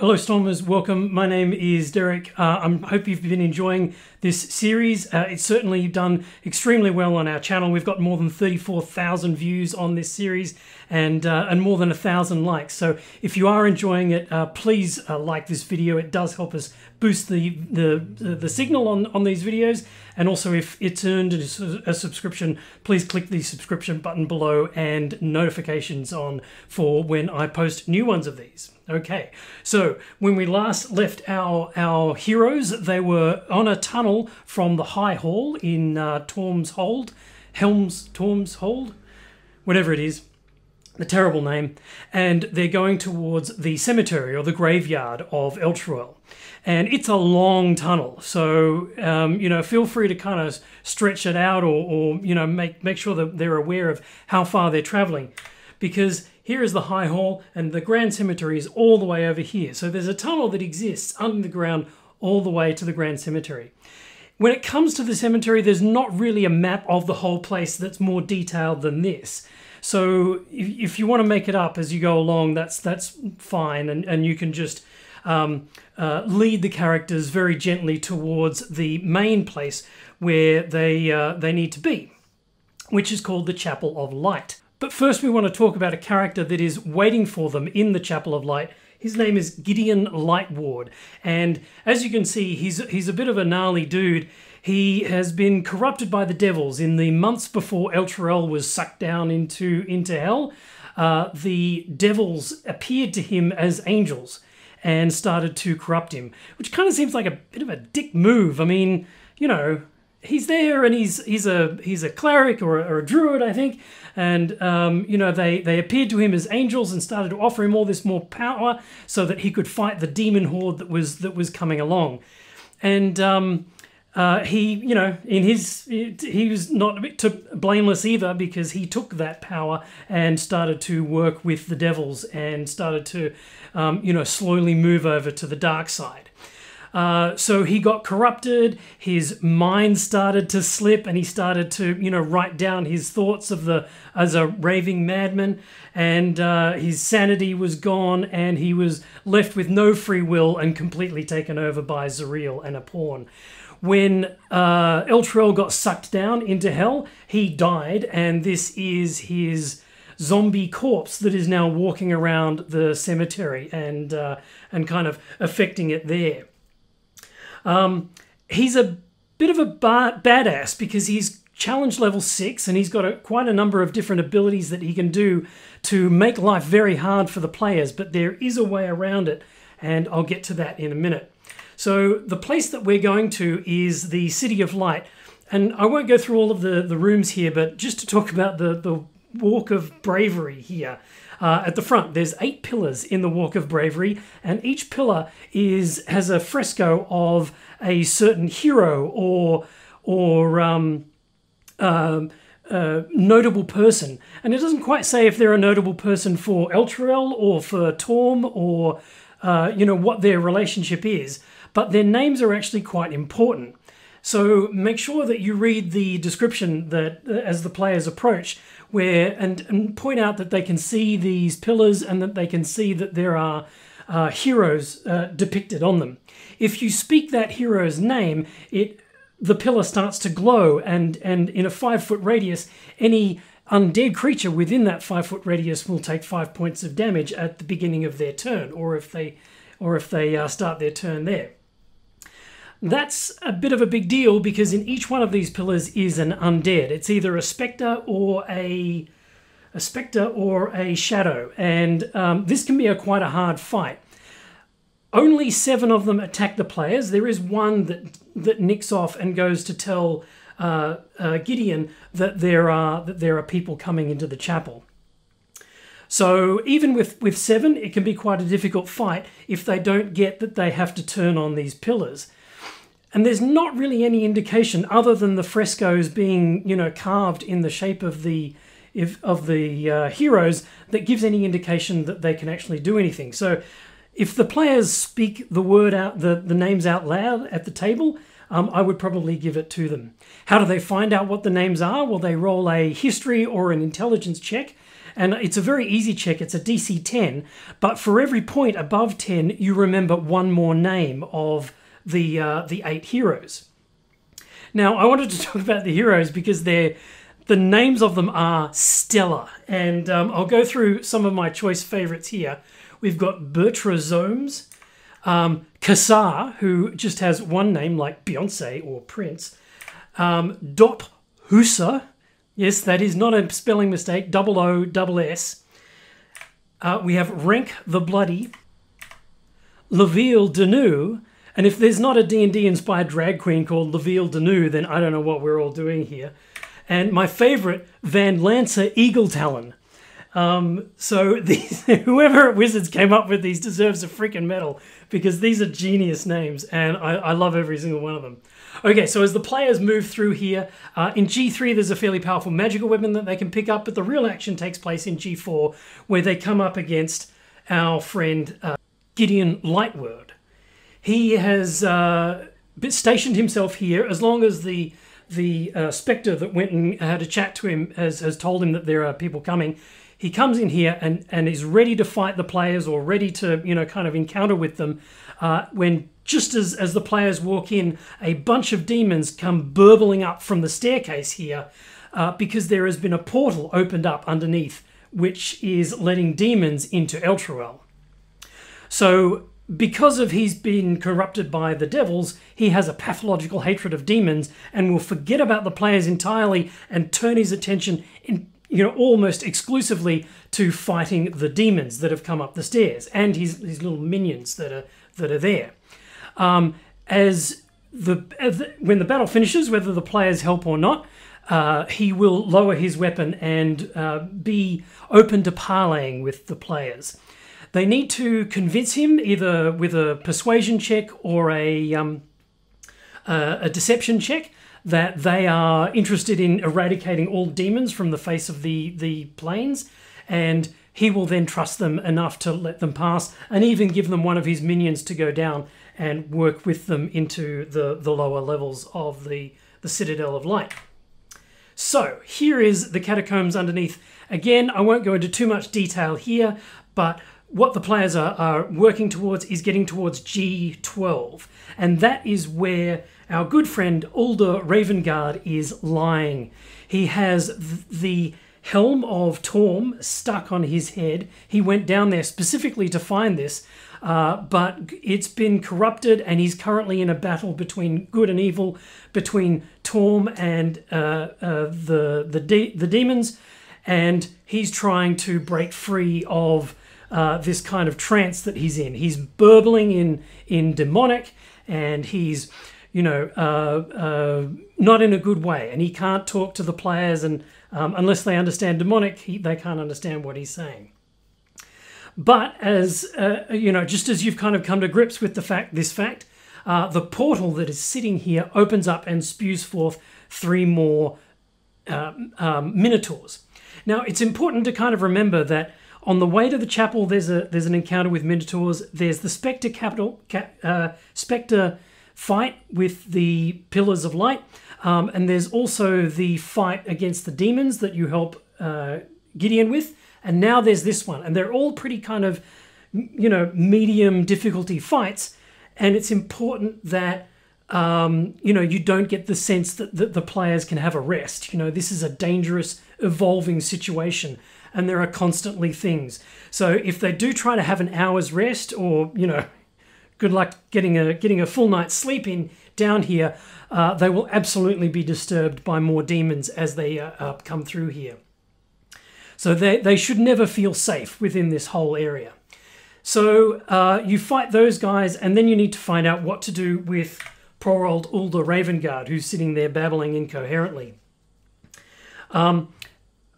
Hello Stormers, welcome. My name is Derek. I hope you've been enjoying this series. It's certainly done extremely well on our channel. We've got more than 34,000 views on this series and more than 1,000 likes. So if you are enjoying it, please like this video. It does help us boost the signal on these videos. And also if it's earned a subscription, please click the subscription button below and notifications on for when I post new ones of these. Okay, so when we last left our heroes, they were on a tunnel from the High Hall in Torm's Hold, Torm's Hold, whatever it is, the terrible name, and they're going towards the cemetery or the graveyard of Eltruel. And it's a long tunnel, so you know, feel free to kind of stretch it out or you know, make sure that they're aware of how far they're traveling, because here is the High Hall and the Grand Cemetery is all the way over here. So there's a tunnel that exists under the ground all the way to the Grand Cemetery. When it comes to the cemetery, there's not really a map of the whole place that's more detailed than this. So if you want to make it up as you go along, that's fine, and you can just lead the characters very gently towards the main place where they need to be, which is called the Chapel of Light. But first we want to talk about a character that is waiting for them in the Chapel of Light. His name is Gideon Lightward, and as you can see, he's a bit of a gnarly dude. He has been corrupted by the devils in the months before Eltruel was sucked down into hell. The devils appeared to him as angels and started to corrupt him, which kind of seems like a bit of a dick move. I mean, you know, he's there and he's a cleric or a druid, I think, and you know, they appeared to him as angels and started to offer him all this more power so that he could fight the demon horde that was coming along. And he, you know, he was not a bit blameless either, because he took that power and started to work with the devils and started to you know, slowly move over to the dark side. So he got corrupted, his mind started to slip, and he started to, you know, write down his thoughts as a raving madman, and his sanity was gone, and he was left with no free will and completely taken over by Zariel and a pawn. When Eltruel got sucked down into hell, he died, and this is his zombie corpse that is now walking around the cemetery and kind of affecting it there. He's a bit of a badass because he's challenge level 6 and he's got quite a number of different abilities that he can do to make life very hard for the players, but there is a way around it, and I'll get to that in a minute. So the place that we're going to is the City of Light, and I won't go through all of the rooms here, but just to talk about the Walk of Bravery here. At the front, there's 8 pillars in the Walk of Bravery, and each pillar has a fresco of a certain hero or notable person. And it doesn't quite say if they're a notable person for Eltruel or for Torm or you know, what their relationship is, but their names are actually quite important. So make sure that you read the description that as the players approach, and point out that they can see these pillars and that they can see that there are heroes depicted on them. If you speak that hero's name, the pillar starts to glow, and in a 5-foot radius, any undead creature within that 5-foot radius will take 5 points of damage at the beginning of their turn, or if they start their turn there. That's a bit of a big deal because in each one of these pillars is an undead. It's either a spectre or a shadow, and this can be quite a hard fight. Only 7 of them attack the players. There is one that nicks off and goes to tell Gideon that there are people coming into the chapel. So even with 7, it can be quite a difficult fight if they don't get that they have to turn on these pillars. And there's not really any indication other than the frescoes being, you know, carved in the shape of the heroes that gives any indication that they can actually do anything. So if the players speak the word out, the names out loud at the table, I would probably give it to them. How do they find out what the names are? Well, they roll a history or an intelligence check, and it's a very easy check. It's a DC 10, but for every point above 10, you remember one more name of the 8 heroes. Now, I wanted to talk about the heroes because the names of them are stellar, and I'll go through some of my choice favorites here. We've got Bertrazomes, Kassar, who just has one name like Beyonce or Prince, Dop Husa, yes, that is not a spelling mistake, OOSS. We have Renk the Bloody, Laville Danu, and if there's not a D&D inspired drag queen called Laville Danu, then I don't know what we're all doing here. And my favorite, Van Lancer Eagle Talon. So whoever at Wizards came up with these deserves a freaking medal, because these are genius names, and I love every single one of them. Okay, so as the players move through here, in G3 there's a fairly powerful magical weapon that they can pick up, but the real action takes place in G4, where they come up against our friend Gideon Lightword. He has stationed himself here. As long as the Spectre that went and had a chat to him has told him that there are people coming, he comes in here and is ready to fight the players, or ready to, kind of encounter with them, when just as the players walk in, a bunch of demons come burbling up from the staircase here, because there has been a portal opened up underneath, which is letting demons into Eltruel. So because of he's been corrupted by the devils, he has a pathological hatred of demons and will forget about the players entirely and turn his attention almost exclusively to fighting the demons that have come up the stairs and his little minions that are there. When the battle finishes, whether the players help or not, he will lower his weapon and be open to parleying with the players. They need to convince him either with a persuasion check or a deception check that they are interested in eradicating all demons from the face of the planes, and he will then trust them enough to let them pass and even give them one of his minions to go down and work with them into the lower levels of the Citadel of Light. So here is the Catacombs underneath. Again, I won't go into too much detail here, but what the players are working towards is getting towards G12. And that is where our good friend Ulder Ravengard is lying. He has the Helm of Torm stuck on his head. He went down there specifically to find this, but it's been corrupted, and he's currently in a battle between good and evil, between Torm and the demons, and he's trying to break free of this kind of trance that he's in. He's burbling in demonic, and he's, not in a good way, and he can't talk to the players, and unless they understand demonic, they can't understand what he's saying. But as just as you've kind of come to grips with this fact, the portal that is sitting here opens up and spews forth 3 more minotaurs. Now, it's important to kind of remember that on the way to the chapel, there's an encounter with minotaurs. There's the Spectre fight with the Pillars of Light, and there's also the fight against the demons that you help Gideon with. And now there's this one, and they're all pretty kind of, medium difficulty fights. And it's important that you don't get the sense that the players can have a rest. This is a dangerous, evolving situation, and there are constantly things. So if they do try to have an hour's rest, or good luck getting a full night's sleep in down here, they will absolutely be disturbed by more demons as they come through here. So they should never feel safe within this whole area. So you fight those guys, and then you need to find out what to do with poor old Ulder Ravengard, who's sitting there babbling incoherently.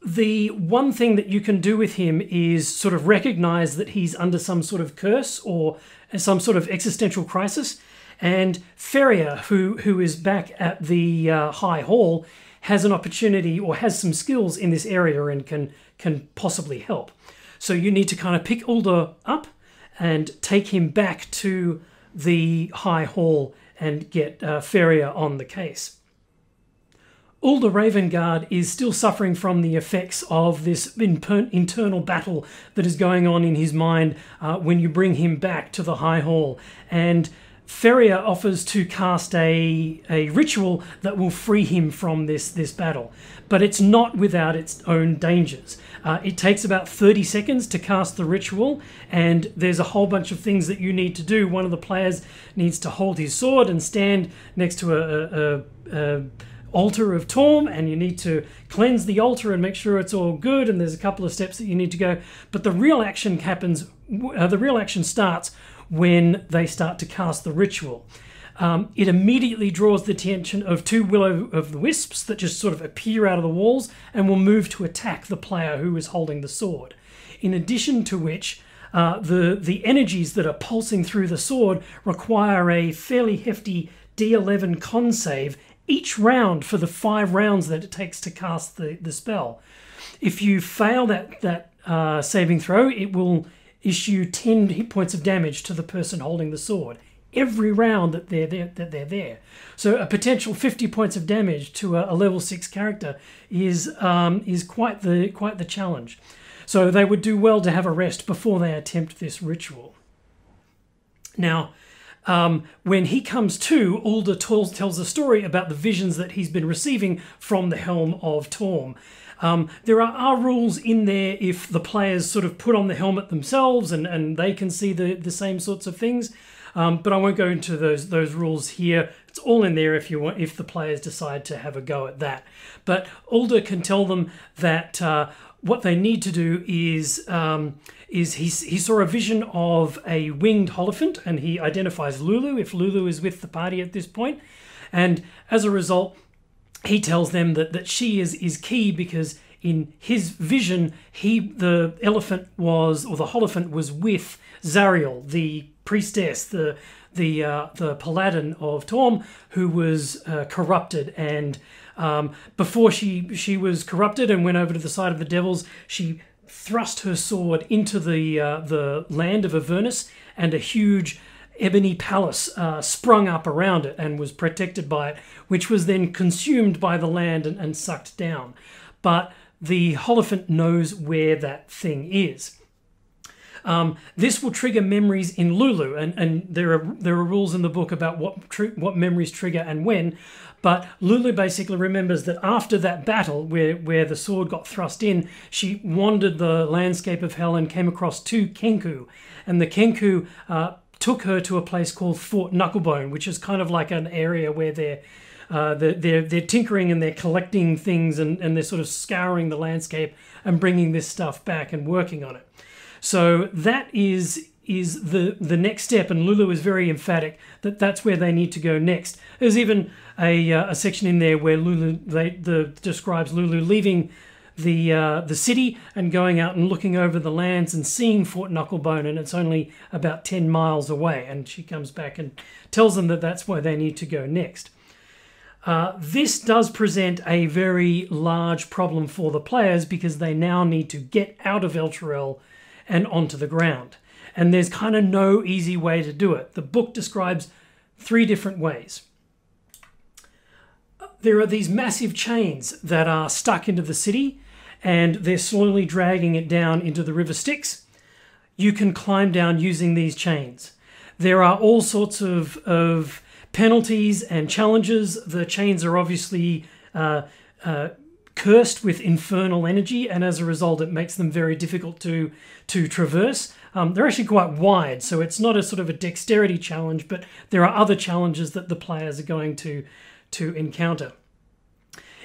The one thing that you can do with him is sort of recognize that he's under some sort of curse or some sort of existential crisis. And Ferrier, who is back at the High Hall, has an opportunity or has some skills in this area and can possibly help. So you need to kind of pick Ulder up and take him back to the High Hall and get Feria on the case. Ulder Ravengard is still suffering from the effects of this internal battle that is going on in his mind when you bring him back to the High Hall. And Feria offers to cast a ritual that will free him from this battle. But it's not without its own dangers. It takes about 30 seconds to cast the ritual, and there's a whole bunch of things that you need to do. One of the players needs to hold his sword and stand next to a altar of Torm, and you need to cleanse the altar and make sure it's all good, and there's a couple of steps that you need to go. But the real action happens, the real action starts when they start to cast the ritual. It immediately draws the attention of two will-o'-the-wisps that just sort of appear out of the walls and will move to attack the player who is holding the sword. In addition to which, the energies that are pulsing through the sword require a fairly hefty D11 con save each round for the 5 rounds that it takes to cast the spell. If you fail that saving throw, it will issue 10 hit points of damage to the person holding the sword every round that they're there. So a potential 50 points of damage to a level 6 character is quite the challenge. So they would do well to have a rest before they attempt this ritual. Now, when he comes to, Ulder tells a story about the visions that he's been receiving from the Helm of Torm. There are rules in there if the players sort of put on the helmet themselves and they can see the same sorts of things, but I won't go into those rules here. It's all in there if the players decide to have a go at that. But Ulder can tell them that what they need to do is he saw a vision of a winged holophant, and he identifies Lulu if Lulu is with the party at this point. And as a result, he tells them that she is key, because in his vision, the holophant was with Zariel, the priestess, the paladin of Torm, who was corrupted. And before she was corrupted and went over to the side of the devils, she thrust her sword into the land of Avernus, and a huge ebony palace sprung up around it and was protected by it, which was then consumed by the land and sucked down. But the holophant knows where that thing is. This will trigger memories in Lulu, and there are rules in the book about what memories trigger and when. But Lulu basically remembers that after that battle where the sword got thrust in, she wandered the landscape of hell and came across 2 Kenku, and the Kenku took her to a place called Fort Knucklebone, which is kind of like an area where they're tinkering and they're collecting things, and they're sort of scouring the landscape and bringing this stuff back and working on it. So that is the next step, and Lulu is very emphatic that that's where they need to go next. There's even a section in there where Lulu describes Lulu leaving the city and going out and looking over the lands and seeing Fort Knucklebone, and it's only about 10 miles away, and she comes back and tells them that that's where they need to go next. This does present a very large problem for the players, because they now need to get out of Eltruel and onto the ground. And there's kind of no easy way to do it. The book describes 3 different ways. There are these massive chains that are stuck into the city, and they're slowly dragging it down into the River Styx. You can climb down using these chains. There are all sorts of penalties and challenges. The chains are obviously cursed with infernal energy, and as a result it makes them very difficult to traverse. They're actually quite wide, so it's not a sort of a dexterity challenge, but there are other challenges that the players are going to encounter.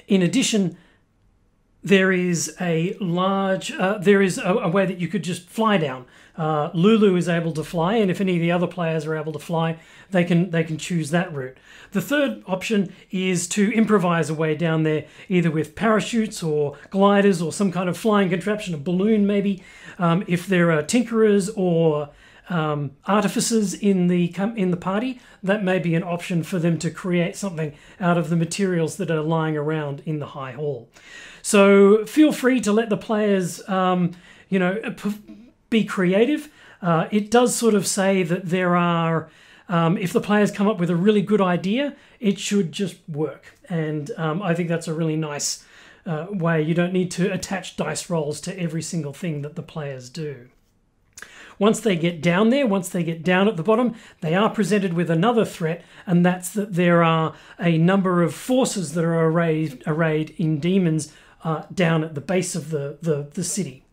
In addition, there is a way that you could just fly down. Lulu is able to fly, and if any of the other players are able to fly, they can choose that route. The third option is to improvise a way down there, either with parachutes or gliders or some kind of flying contraption, a balloon maybe. If there are tinkerers or artificers in the party, that may be an option for them to create something out of the materials that are lying around in the High Hall. So feel free to let the players, be creative. It does sort of say that there are if the players come up with a really good idea, it should just work. And I think that's a really nice way. You don't need to attach dice rolls to every single thing that the players do. Once they get down there, once they get down at the bottom, they are presented with another threat, and that's that there are a number of forces that are arrayed in demons down at the base of the city.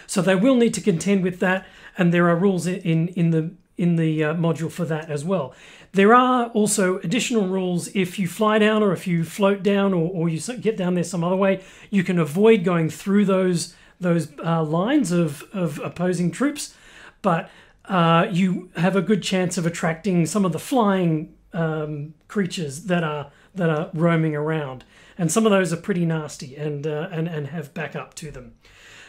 So they will need to contend with that, and there are rules in the module for that as well. There are also additional rules if you fly down, or if you float down, or you get down there some other way. You can avoid going through those lines of opposing troops, but you have a good chance of attracting some of the flying creatures that are roaming around, and some of those are pretty nasty and have backup to them.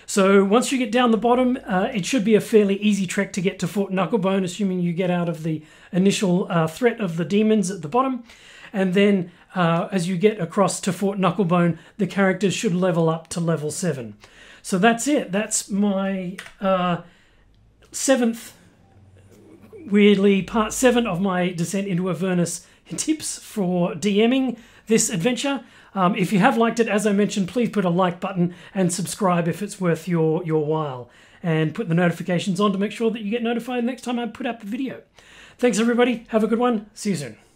So once you get down the bottom, it should be a fairly easy trek to get to Fort Knucklebone, assuming you get out of the initial threat of the demons at the bottom. And then as you get across to Fort Knucklebone, the characters should level up to level 7. So that's it. That's my 7th, weirdly, part 7 of my Descent into Avernus tips for DMing this adventure. If you have liked it, as I mentioned, please put a like button and subscribe if it's worth your while. And put the notifications on to make sure that you get notified next time I put up a video. Thanks, everybody. Have a good one. See you soon.